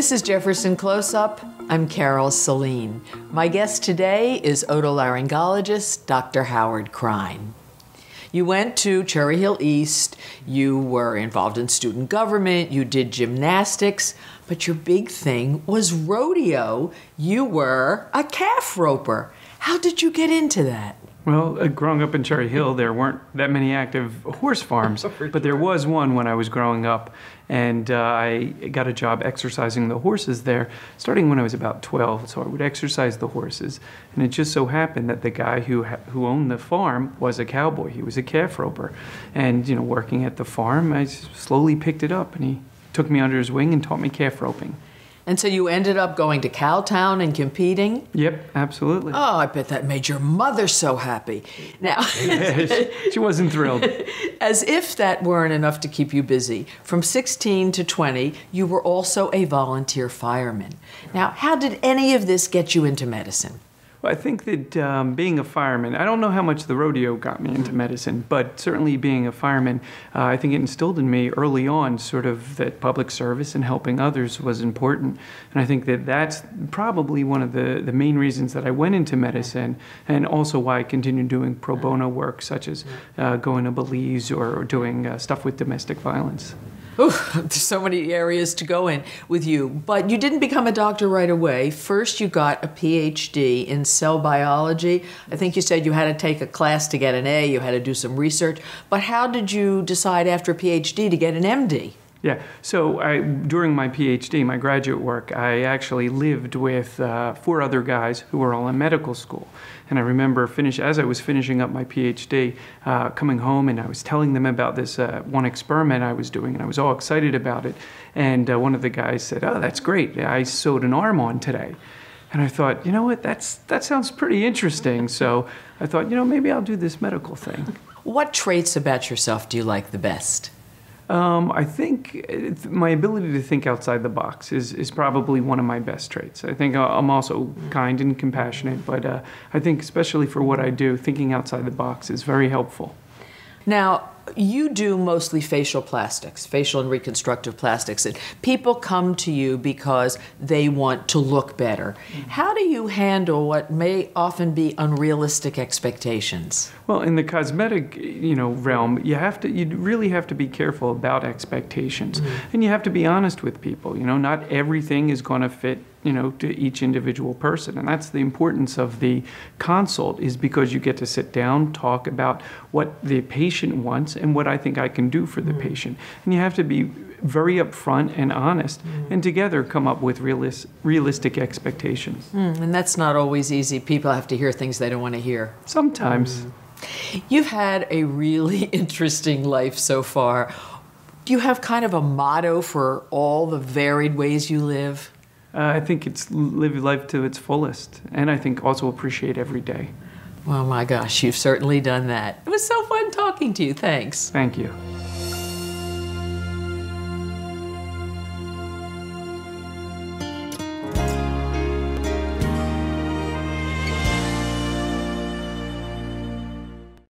This is Jefferson Close-Up. I'm Carol Celine. My guest today is otolaryngologist Dr. Howard Krein. You went to Cherry Hill East, you were involved in student government, you did gymnastics, but your big thing was rodeo. You were a calf roper. How did you get into that? Well, growing up in Cherry Hill, there weren't that many active horse farms, but there was one when I was growing up, and I got a job exercising the horses there, starting when I was about 12, so I would exercise the horses, and it just so happened that the guy who owned the farm was a cowboy. He was a calf roper, and, working at the farm, I slowly picked it up, and he took me under his wing and taught me calf roping. And so you ended up going to Cowtown and competing? Yep, absolutely. Oh, I bet that made your mother so happy. Now, she wasn't thrilled. As if that weren't enough to keep you busy, from 16 to 20, you were also a volunteer fireman. Now, how did any of this get you into medicine? Well, I think that being a fireman, I don't know how much the rodeo got me into medicine, but certainly being a fireman, I think it instilled in me early on sort of that public service and helping others was important. And I think that that's probably one of the main reasons that I went into medicine, and also why I continued doing pro bono work, such as going to Belize or doing stuff with domestic violence. Ooh, there's so many areas to go in with you. But you didn't become a doctor right away. First, you got a PhD in cell biology. I think you said you had to take a class to get an A, you had to do some research. But how did you decide after a PhD to get an MD? Yeah, so during my PhD, my graduate work, I actually lived with 4 other guys who were all in medical school. And I remember as I was finishing up my PhD, coming home and I was telling them about this one experiment I was doing, and I was all excited about it. And one of the guys said, "Oh, that's great. I sewed an arm on today." And I thought, you know what, that sounds pretty interesting. So I thought, maybe I'll do this medical thing. What traits about yourself do you like the best? I think my ability to think outside the box is probably one of my best traits. I think I'm also kind and compassionate, but I think especially for what I do, thinking outside the box is very helpful. Now, you do mostly facial plastics, facial and reconstructive plastics, and people come to you because they want to look better. How do you handle what may often be unrealistic expectations? Well, in the cosmetic, realm, you really have to be careful about expectations, and you have to be honest with people. Not everything is going to fit to each individual person. And that's the importance of the consult, is because you get to sit down, talk about what the patient wants and what I think I can do for the patient. And you have to be very upfront and honest, and together come up with realistic expectations. And that's not always easy. People have to hear things they don't want to hear. Sometimes. You've had a really interesting life so far. Do you have kind of a motto for all the varied ways you live? I think it's live life to its fullest, and I think also appreciate every day. Well, my gosh, you've certainly done that. It was so fun talking to you. Thanks. Thank you.